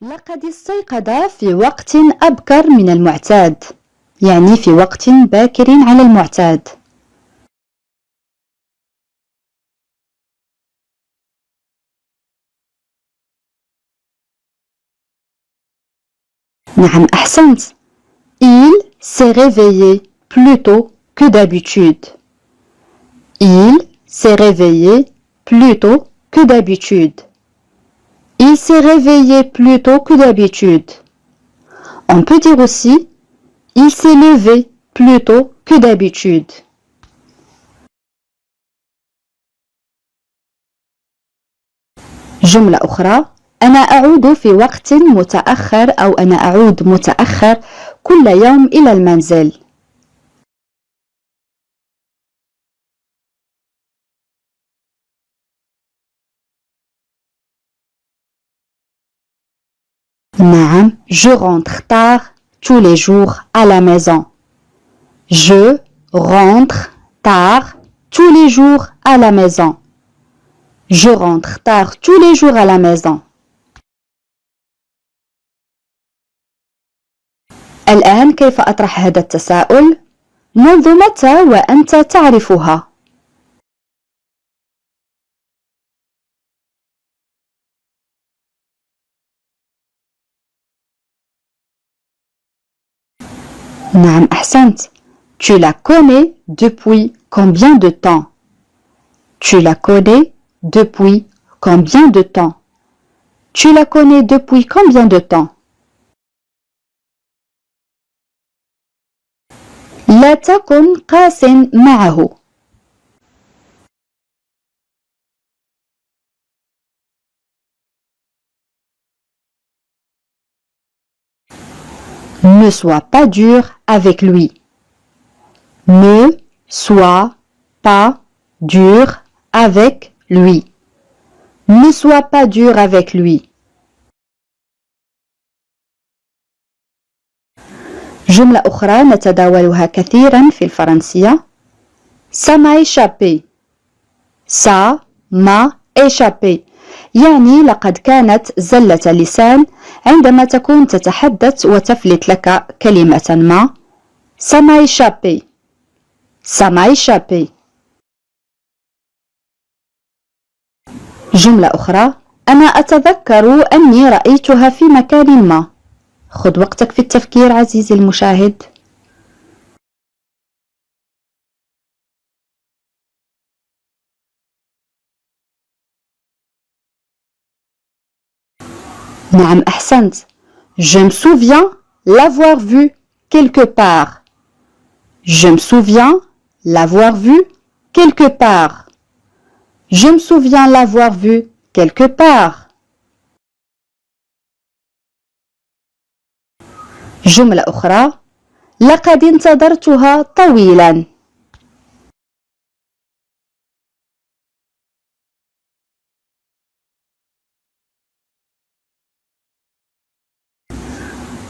لقد استيقظ في وقت أبكر من المعتاد، يعني في وقت باكر على المعتاد. نعم أحسنت. Il s'est réveillé plus tôt que d'habitude. Il s'est réveillé plus tôt que d'habitude. Il s'est réveillé plus tôt que d'habitude. On peut dire aussi il s'est levé plus tôt que d'habitude. جملة أخرى: أنا أعود في وقت متأخر أو أنا أعود متأخر كل يوم إلى المنزل. نعم، je rentre tard tous les jours à la maison. Je rentre tard tous les jours à la maison. Je rentre tard tous les jours à la maison. الآن كيف أطرح هذا التساؤل؟ منذ متى وأنت تعرفها؟ نعم أحسنت. Tu la connais depuis combien de temps? Tu la connais depuis combien de temps? Tu la connais depuis combien de temps? لا تكن قاس معه. Ne sois pas dur avec lui. Ne sois pas dur avec lui. Ne sois pas dur avec lui. جملة أخرى نتداولها كثيرا في الفرنسية: Ça m'a échappé. Ça m'a échappé، يعني لقد كانت زلة لسان عندما تكون تتحدث وتفلت لك كلمة ما. Ça m'a échappé. Ça m'a échappé. جملة أخرى: أنا أتذكر أني رأيتها في مكان ما. خذ وقتك في التفكير عزيزي المشاهد. نعم أحسنت. Je me souviens l'avoir vue quelque part. Je me souviens l'avoir vue quelque part. Je me souviens l'avoir vue quelque part. جملة أخرى: لقد انتظرتها طويلا.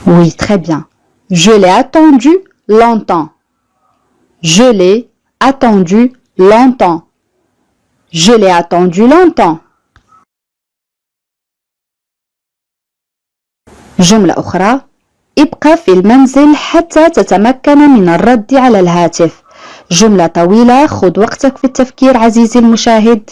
Oui, très bien. Je l'ai attendu longtemps. Je l'ai attendu longtemps. Je l'ai attendu longtemps. جملة أخرى: ابقى في المنزل حتى تتمكن من الرد على الهاتف. جملة طويلة، خذ وقتك في التفكير عزيزي المشاهد.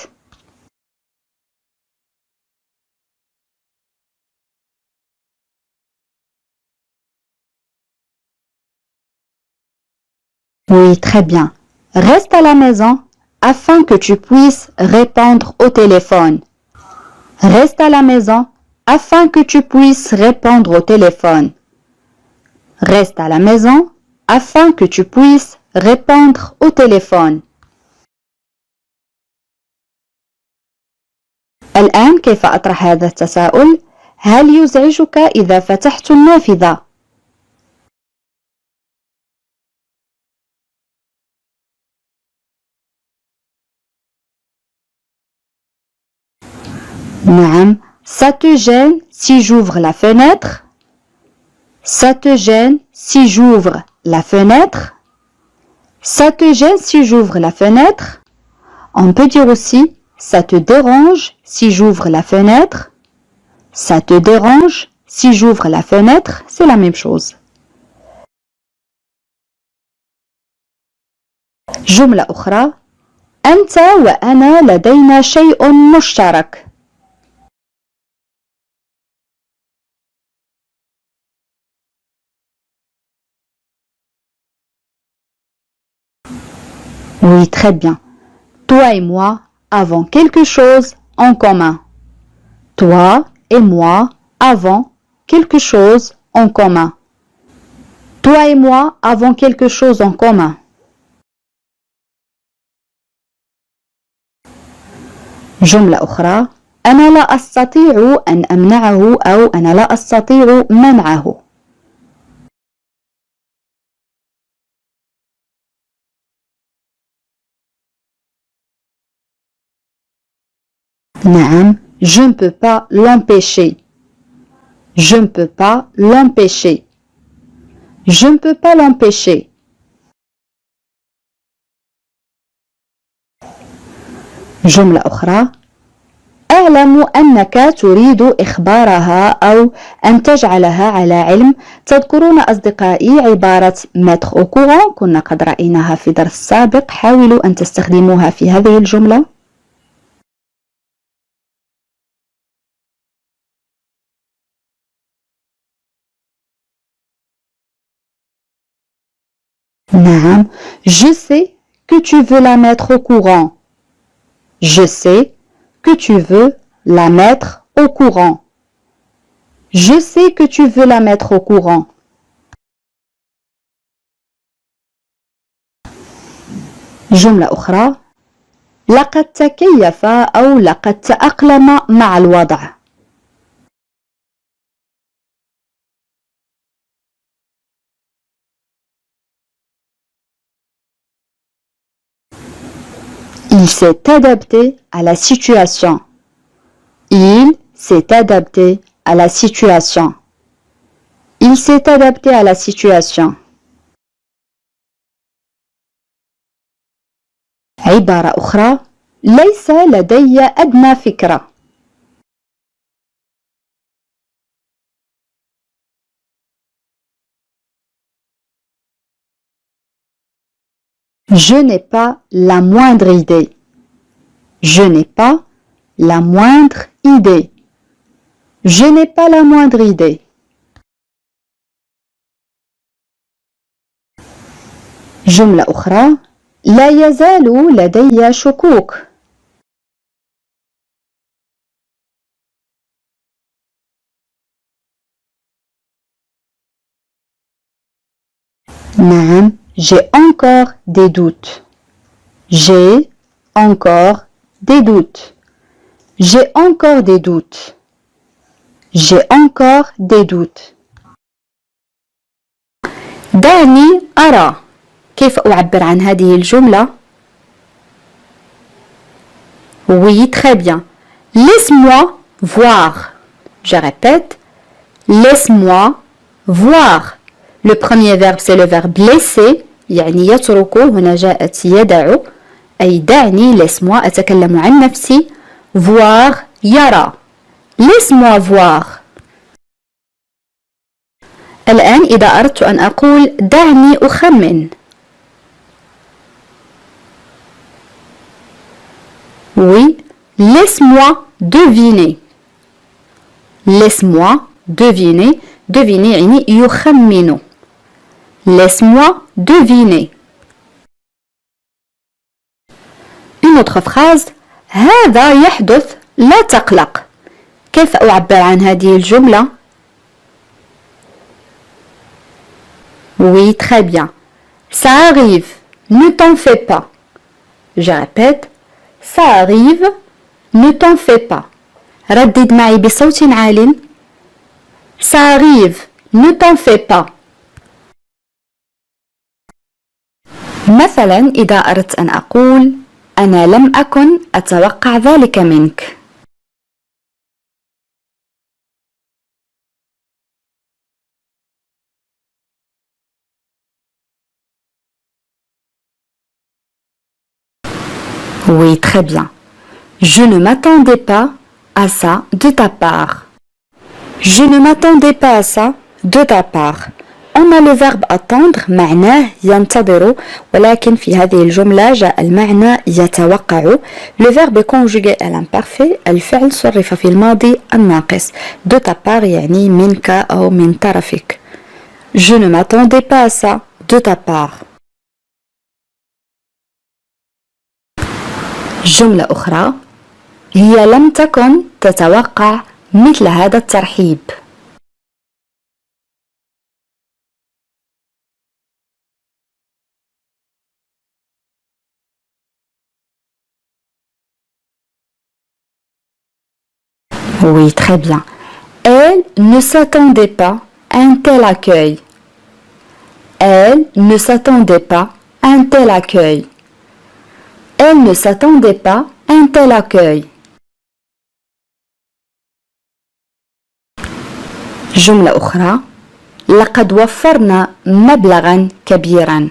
Oui, très bien. Reste à la maison afin que tu puisses répondre au téléphone. Reste à la maison afin que tu puisses répondre au téléphone. Reste à la maison afin que tu puisses répondre au téléphone. الآن كيف أطرح هذا التساؤل؟ هل يزعجك إذا فتحت النافذة؟ نعم. Ça te gêne si j'ouvre la fenêtre? Ça te gêne si j'ouvre la fenêtre? Ça te gêne si j'ouvre la fenêtre? On peut dire aussi ça te dérange si j'ouvre la fenêtre? Ça te dérange Si j'ouvre la fenêtre, c'est la même chose. جملة أخرى أنت وأنا لدينا شيء مشترك. Oui, très bien. Toi et moi avons quelque chose en commun. Toi et moi avons quelque chose en commun. Toi et moi avons quelque chose en commun. جملة أخرى أنا لا أستطيع أن أمنعه أو أنا لا أستطيع منعه. نعم je ne peux pas l'empêcher. Je ne peux pas l'empêcher. Je ne peux pas l'empêcher. جملة أخرى أعلم أنك تريد إخبارها أو أن تجعلها على علم. تذكرون أصدقائي عبارة mettre au courant كنا قد رأيناها في درس سابق. حاولوا أن تستخدموها في هذه الجملة. نعم je sais que tu veux la mettre au courant. Je sais que tu veux la mettre au courant. Je sais que tu veux la mettre au courant. جملة أخرى لقد تكيف أو لقد تأقلم مع الوضع. Il s'est adapté à la situation. Il s'est adapté à la situation. Il s'est adapté à la situation. عبارة أخرى ليس لدي أدنى فكرة. Je n'ai pas la moindre idée. Je n'ai pas la moindre idée. Je n'ai pas la moindre idée. جملة أخرى لا يزال لدي شكوك. نعم j'ai encore des doutes. J'ai encore des doutes. J'ai encore des doutes. J'ai encore des doutes. دعني أرى. كيف أعبر عن هذه الجملة؟ Oui, très bien. Laisse-moi voir. Je répète. Laisse-moi voir. Le premier verbe c'est le verbe laisser. يعني يترك. هنا جاءت يدع. أي دعني laisse-moi أتكلم عن نفسي. Voir يرى. Laisse-moi voir. الآن إذا أردت أن أقول دعني أخمن. Oui, laisse-moi deviner. Laisse-moi deviner. Deviner يعني يخمن. Laisse-moi deviner. Une autre phrase. هذا يحدث لا تقلق. كيف أعبر عن هذه الجملة؟ Oui, très bien. Ça arrive. Ne t'en fais pas. Je répète. Ça arrive. Ne t'en fais pas. ردد معي بصوت عال. Ça arrive. Ne t'en fais pas. مثلا إذا أردت أن أقول أنا لم أكن أتوقع ذلك منك. Oui, très bien. Je ne m'attendais pas à ça de ta part. Je ne m'attendais pas à ça de ta part. On a le verbe attendre معناه ينتظر ولكن في هذه الجملة جاء المعنى يتوقع. Le verbe est conjugué à l'imparfait. الفعل صرف في الماضي الناقص. De ta part يعني منك أو من طرفك. Je ne m'attendais pas à ça de ta part. جملة أخرى هي لم تكن تتوقع مثل هذا الترحيب. Oui, très bien. Elle ne s'attendait pas à un tel accueil. Elle ne s'attendait pas à un tel accueil. Elle ne s'attendait pas à un tel accueil. جملة أخرى لقد وفرنا مبلغا كبيرا.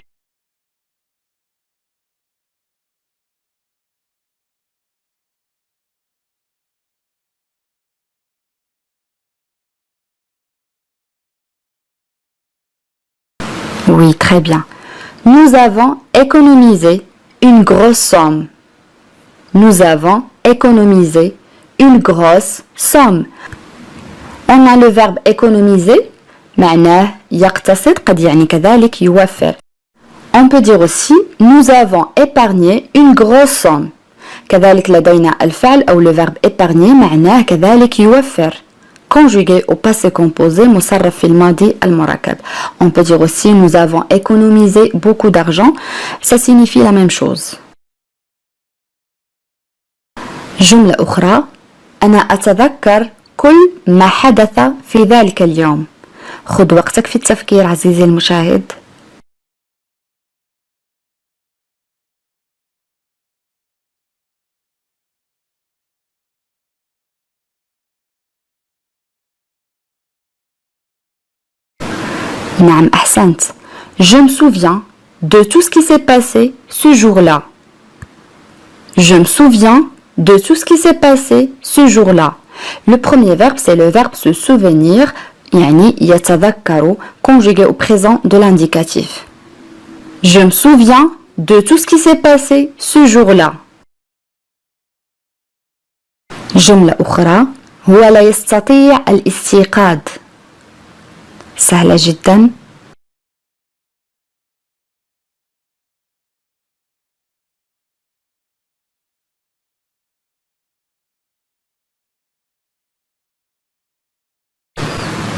Oui, très bien. Nous avons économisé une grosse somme. Nous avons économisé une grosse somme. On a le verbe économiser معناه يقتصد قد يعني كذلك يوفر. On peut dire aussi nous avons épargné une grosse somme. كذلك لدينا الفعل أو le verbe épargner معناه كذلك يوفر. Conjugué au passé composé مصرف في الماضي المركب. On peut dire aussi nous avons économisé beaucoup d'argent. Ça signifie la même chose. جملة أخرى أنا أتذكر كل ما حدث في ذلك اليوم. خذ وقتك في التفكير عزيزي المشاهد. نعم أحسنت. Je me souviens de tout ce qui s'est passé ce jour-là. Je me souviens de tout ce qui s'est passé ce jour-là. Le premier verbe, c'est le verbe se souvenir, يعني يتذكر, conjugué au présent de l'indicatif. Je me souviens de tout ce qui s'est passé ce jour-là. جملة أخرى هو لا يستطيع الاستيقاظ. سهلة جدا.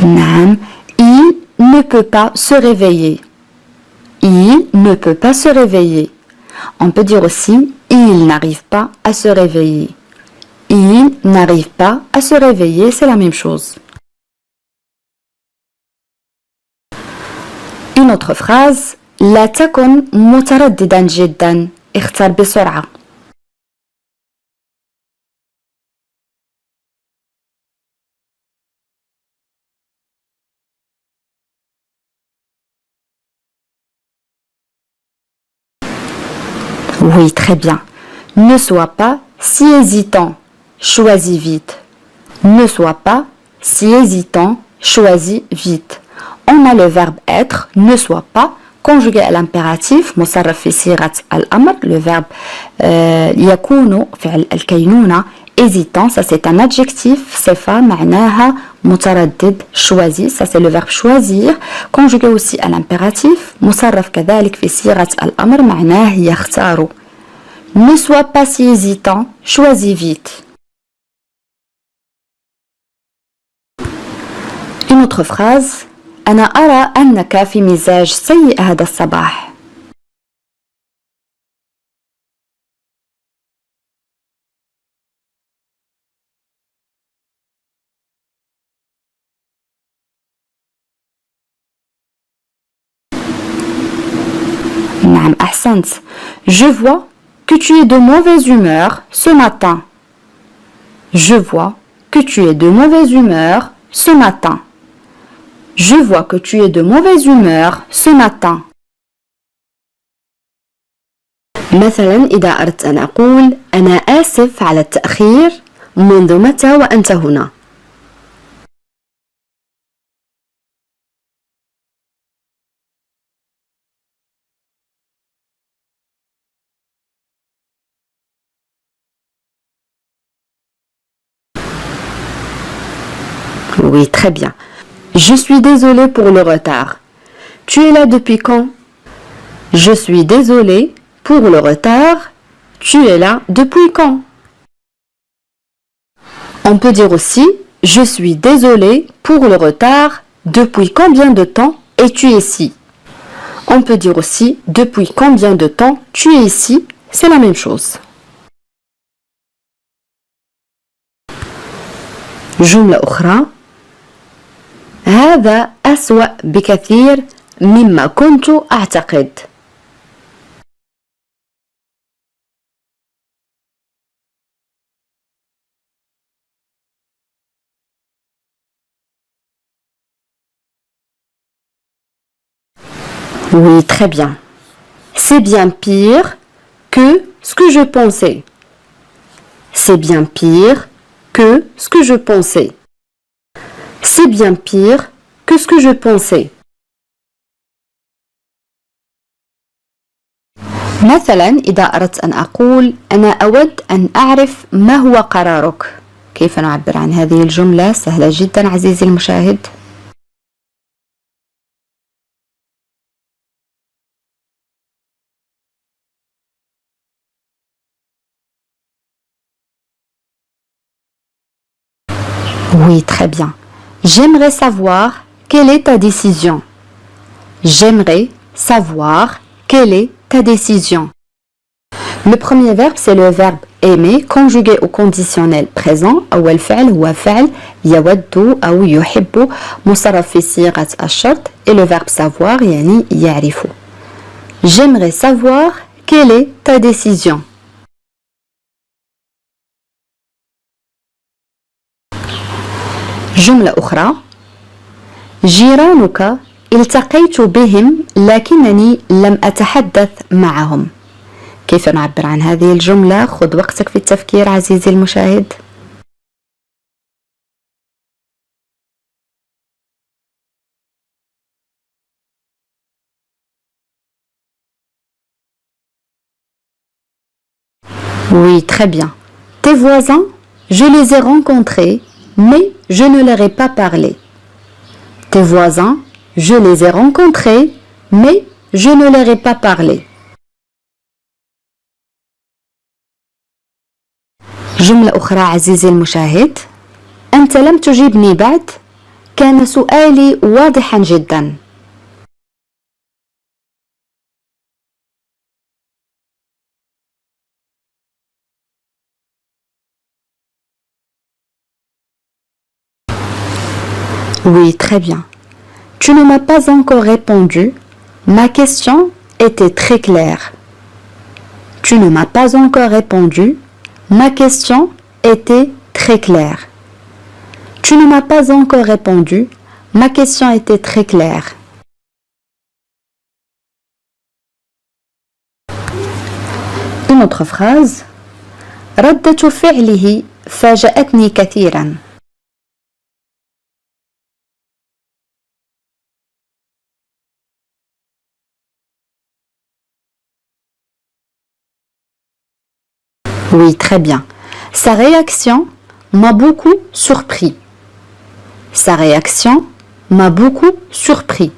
نعم. Il ne peut pas se réveiller. Il ne peut pas se réveiller. On peut dire aussi il n'arrive pas à se réveiller. Il n'arrive pas à se réveiller, c'est la même chose. Une autre phrase لا تكن مترددا جدا. اختر بسرعة. Oui, très bien. Ne sois pas si hésitant. Choisis vite. Ne sois pas si hésitant. Choisis vite. On a le verbe être, ne sois pas, conjugué à l'impératif, مصرف في صيغة الأمر, le verbe يكون فعل الكينونة, hésitant, ça c'est un adjectif, صفة معناها متردد, choisi, ça c'est le verbe choisir, conjugué aussi à l'impératif, مصرف كذلك في صيغة الأمر معناه يختار. Ne sois pas si hésitant, choisis vite. Une autre phrase أنا أرى أنك في مزاج سيء هذا الصباح. نعم أحسنت. Je vois que tu es de mauvaise humeur ce matin. Je vois que tu es de mauvaise humeur ce matin. Je vois que tu es de mauvaise humeur ce matin. مثلا إذا أردت أن أقول أنا آسف على التأخير منذ متى وأنت هنا. Oui, très bien. Je suis désolé pour le retard. Tu es là depuis quand? Je suis désolé pour le retard. Tu es là depuis quand? On peut dire aussi je suis désolé pour le retard. Depuis combien de temps es-tu ici? On peut dire aussi depuis combien de temps tu es ici? C'est la même chose. جملة أخرى هذا أسوأ بكثير مما كنت أعتقد. Oui, très bien. C'est bien pire que ce que je pensais. C'est bien pire que ce que je pensais. C'est bien pire que ce que je pensais. مثلا إذا أردت أن أقول أنا أود أن أعرف ما هو قرارك. كيف نعبر عن هذه الجملة؟ سهلة جدا عزيزي المشاهد. Oui, très bien. J'aimerais savoir quelle est ta décision. J'aimerais savoir quelle est ta décision. Le premier verbe, c'est le verbe aimer conjugué au conditionnel présent. أول فعل هو فعل يود أو يحب مصرف في صيغة الشرط. Et le verbe savoir يعني يعرف. J'aimerais savoir quelle est ta décision. جملة أخرى جيرانك التقيت بهم لكنني لم أتحدث معهم. كيف نعبر عن هذه الجملة؟ خذ وقتك في التفكير عزيزي المشاهد. Oui, très bien. Tes voisins, je les ai rencontrés, mais je ne leur ai pas parlé. Tes voisins, je les ai rencontrés, mais je ne leur ai pas parlé. جملة أخرى عزيزي المشاهد أنت لم تجيبني بعد كان سؤالي واضحا جدا. Oui, très bien. Tu ne m'as pas encore répondu. Ma question était très claire. Tu ne m'as pas encore répondu. Ma question était très claire. Tu ne m'as pas encore répondu. Ma question était très claire. Une autre phrase. ردة فعله فاجأتني كثيرا. Oui, très bien. Sa réaction m'a beaucoup surpris. Sa réaction m'a beaucoup surpris.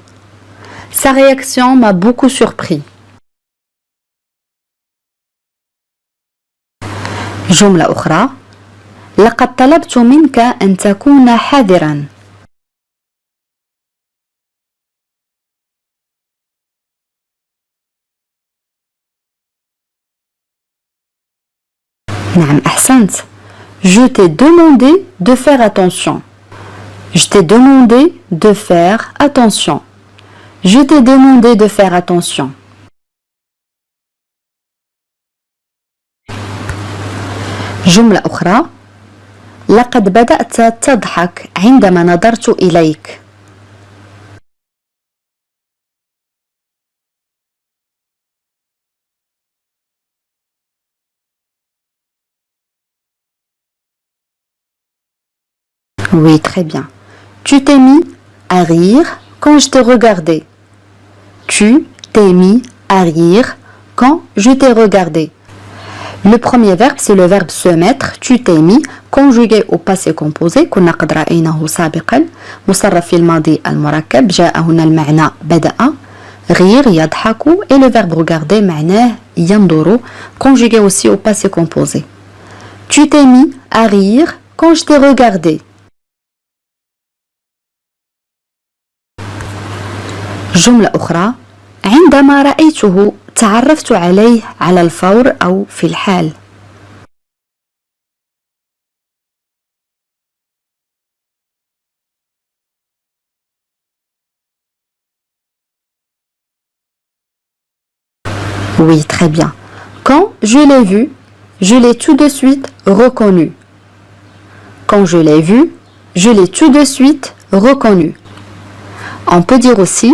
Sa réaction m'a beaucoup surpris. جملة أخرى لقد طلبت منك أن تكون حذرا. نعم أحسنت. Je t'ai demandé de faire attention. Je t'ai demandé de faire attention. Je t'ai demandé de faire attention. جملة أخرى لقد بدأت تضحك عندما نظرت إليك. Oui, très bien. Tu t'es mis à rire quand je t'ai regardé. Tu t'es mis à rire quand je t'ai regardé. Le premier verbe, c'est le verbe se mettre. Tu t'es mis conjugué au passé composé كنا قد رأيناه سابقا مصرف في الماضي المركب جاء هنا المعنى بدأ rire يضحك et le verbe regarder معناه ينظر conjugué aussi au passé composé. Tu t'es mis à rire quand je t'ai regardé. جملة أخرى عندما رأيته تعرفت عليه على الفور أو في الحال. Oui, très bien. Quand je l'ai vu, je l'ai tout de suite reconnu. Quand je l'ai vu, je l'ai tout de suite reconnu. On peut dire aussi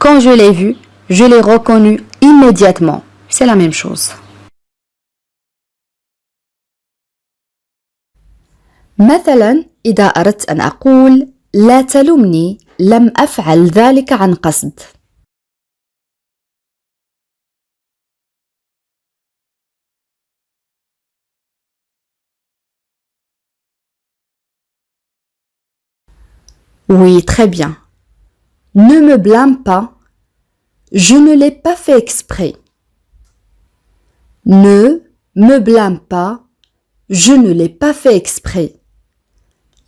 quand je l'ai vu, je l'ai reconnu immédiatement. C'est la même chose. مثلا إذا أردت أن أقول لا تلمني لم أفعل ذلك عن قصد. Oui, très bien. Ne me blâme pas, je ne l'ai pas fait exprès. Ne me blâme pas, je ne l'ai pas fait exprès.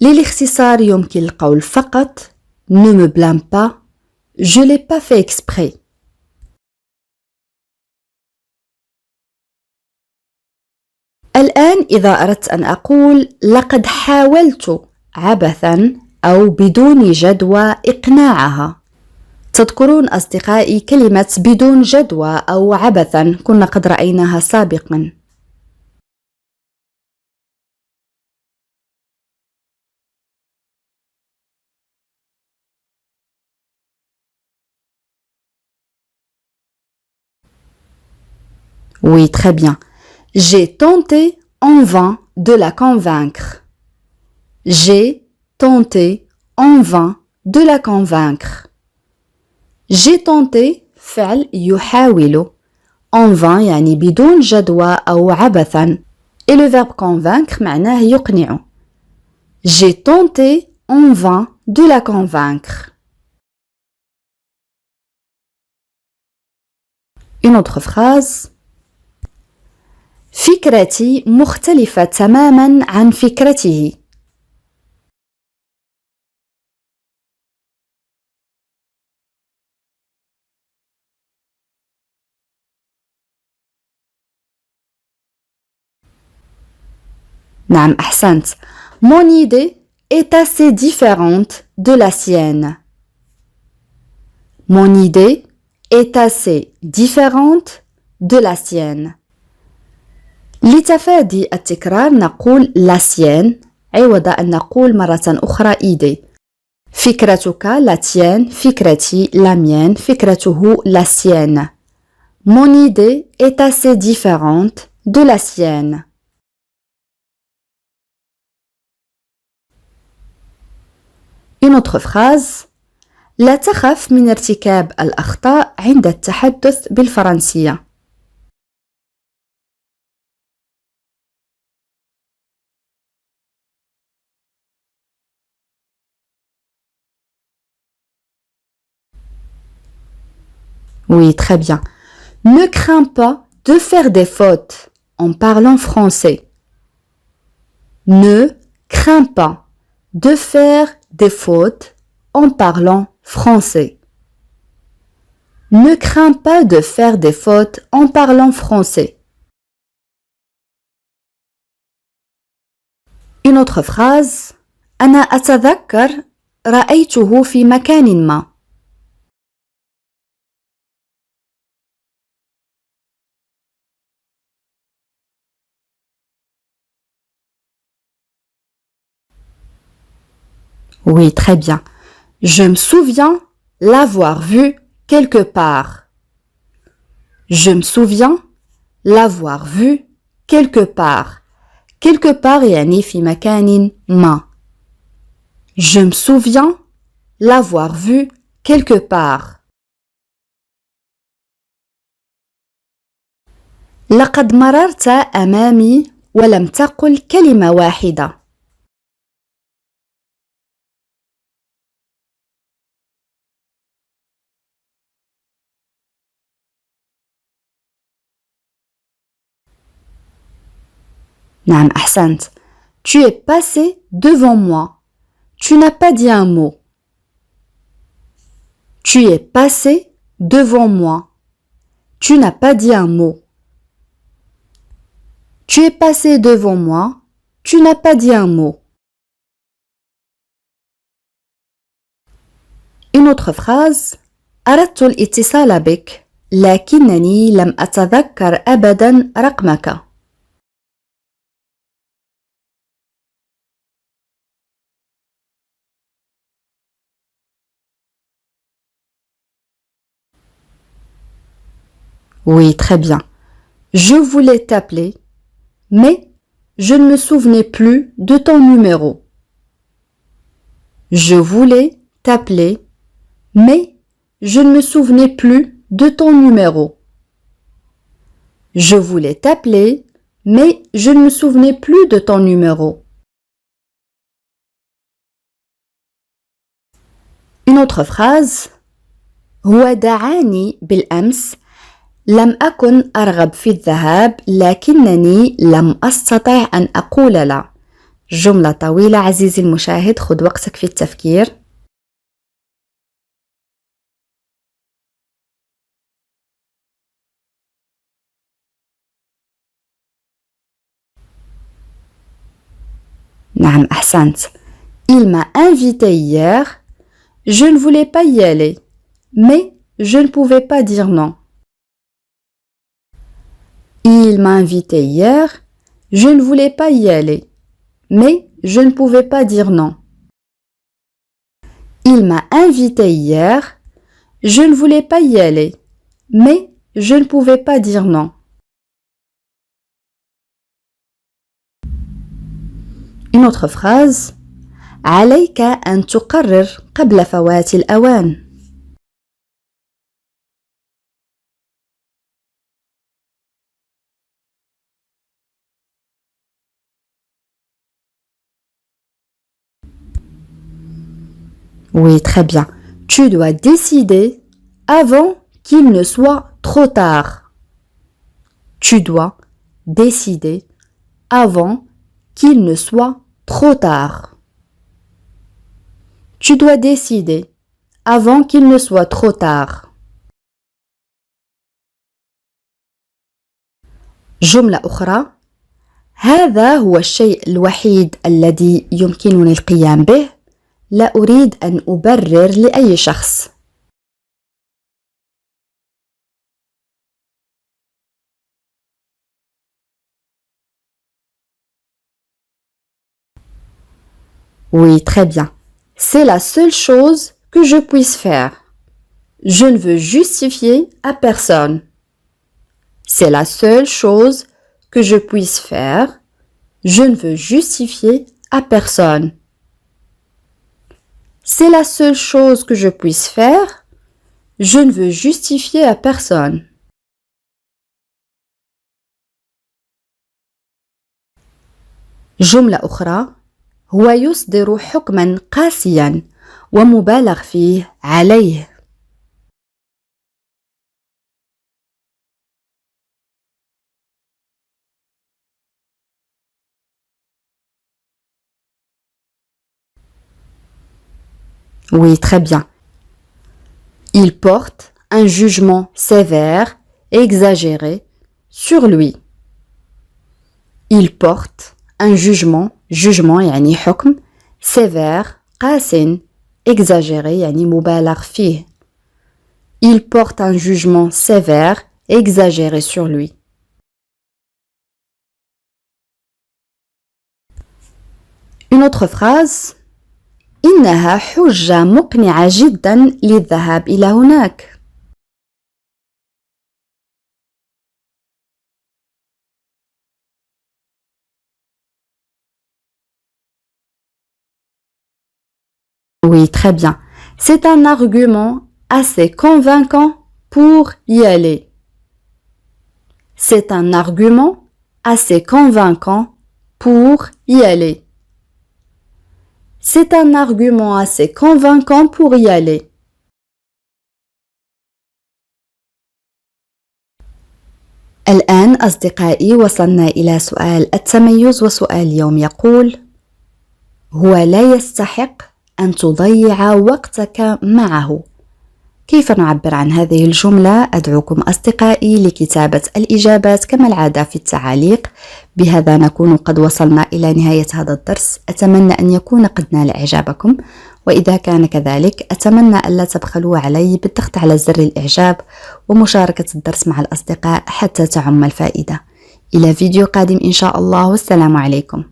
للاختصار يمكن القول فقط ne me blâme pas, je l'ai pas fait exprès. الآن إذا أردت أن أقول لقد حاولت عبثا أو بدون جدوى إقناعها. تذكرون أصدقائي كلمة بدون جدوى أو عبثا كنا قد رأيناها سابقا. Oui, très bien. J'ai tenté en vain de la convaincre. J'ai tenté en vain de la convaincre. J'ai tenté فعل يحاول en vain يعني بدون جدوى أو عبثا et le verbe convaincre معناه يقنع. J'ai tenté en vain de la convaincre. Une autre phrase. فكرتي مختلفة تماما عن فكرته. نعم أحسنت. Mon idée est assez différente de la sienne. Mon idée est assez différente de la sienne. لتفادي التكرار نقول la sienne عوض أن نقول مرة أخرى idée. فكرتك la tienne, فكرتي la mienne, فكرته la sienne. Mon idée est assez différente de la sienne. Une autre phrase. لا تخف من ارتكاب الأخطاء عند التحدث بالفرنسية. Oui, très bien. Ne crains pas de faire des fautes en parlant français. Ne crains pas de faire des fautes en parlant français. Ne crains pas de faire des fautes en parlant français. Une autre phrase. أنا أتذكر رأيته في مكان ما. Oui, très bien. Je me souviens l'avoir vu quelque part. Je me souviens l'avoir vu quelque part. Quelque part يعني في مكان ما. Je me souviens l'avoir vu quelque part. لقد مررت أمامي ولم تقل كلمة واحدة. نعم أحسنت. Tu es passé devant moi. Tu n'as pas dit un mot. Tu es passé devant moi. Tu n'as pas dit un mot. Tu es passé devant moi. Tu n'as pas dit un mot. Une autre phrase. أردت الاتصال بك لكنني لم أتذكر أبدا رقمك. Oui, très bien. Je voulais t'appeler, mais je ne me souvenais plus de ton numéro. Je voulais t'appeler, mais je ne me souvenais plus de ton numéro. Je voulais t'appeler, mais je ne me souvenais plus de ton numéro. Une autre phrase. هو دعاني بالأمس. لم أكن أرغب في الذهاب لكنني لم أستطع أن أقول لا. جملة طويلة عزيزي المشاهد، خذ وقتك في التفكير. نعم أحسنت. Il m'a invité hier. Je ne voulais pas y aller, mais je ne pouvais pas dire non. Il m'a invité hier. Je ne voulais pas y aller, mais je ne pouvais pas dire non. Il m'a invité hier. Je ne voulais pas y aller, mais je ne pouvais pas dire non. Une autre phrase. عليك أن تقرر قبل فوات الأوان. Oui, très bien. Tu dois décider avant qu'il ne soit trop tard. Tu dois décider avant qu'il ne soit trop tard. Tu dois décider avant qu'il ne soit trop tard. جملة أخرى. هذا هو الشيء الوحيد الذي يمكنني القيام به. لا أريد أن أبرر لأي شخص. Oui, très bien. C'est la seule chose que je puisse faire. Je ne veux justifier à personne. C'est la seule chose que je puisse faire. Je ne veux justifier à personne. C'est la seule chose que je puisse faire. Je ne veux justifier à personne. جملة أخرى. هو يصدر حكما قاسيا ومبالغ فيه عليه. Oui, très bien. Il porte un jugement sévère et exagéré sur lui. Il porte un jugement يعني حكم sévère قاس exagéré يعني مبالغ فيه. Il porte un jugement sévère et exagéré sur lui. Une autre phrase. إنها حجة مقنعة جدا للذهاب إلى هناك. Oui, très bien. C'est un argument assez convaincant pour y aller. C'est un argument assez convaincant pour y aller. C'est un argument assez convaincant pour y aller. الآن أصدقائي وصلنا إلى سؤال التميز، وسؤال اليوم يقول: هو لا يستحق أن تضيع وقتك معه. كيف نعبر عن هذه الجملة؟ أدعوكم أصدقائي لكتابة الإجابات كما العادة في التعاليق. بهذا نكون قد وصلنا إلى نهاية هذا الدرس. أتمنى أن يكون قد نال إعجابكم، وإذا كان كذلك أتمنى ألا تبخلوا علي بالضغط على زر الإعجاب ومشاركة الدرس مع الأصدقاء حتى تعم الفائدة. إلى فيديو قادم إن شاء الله، والسلام عليكم.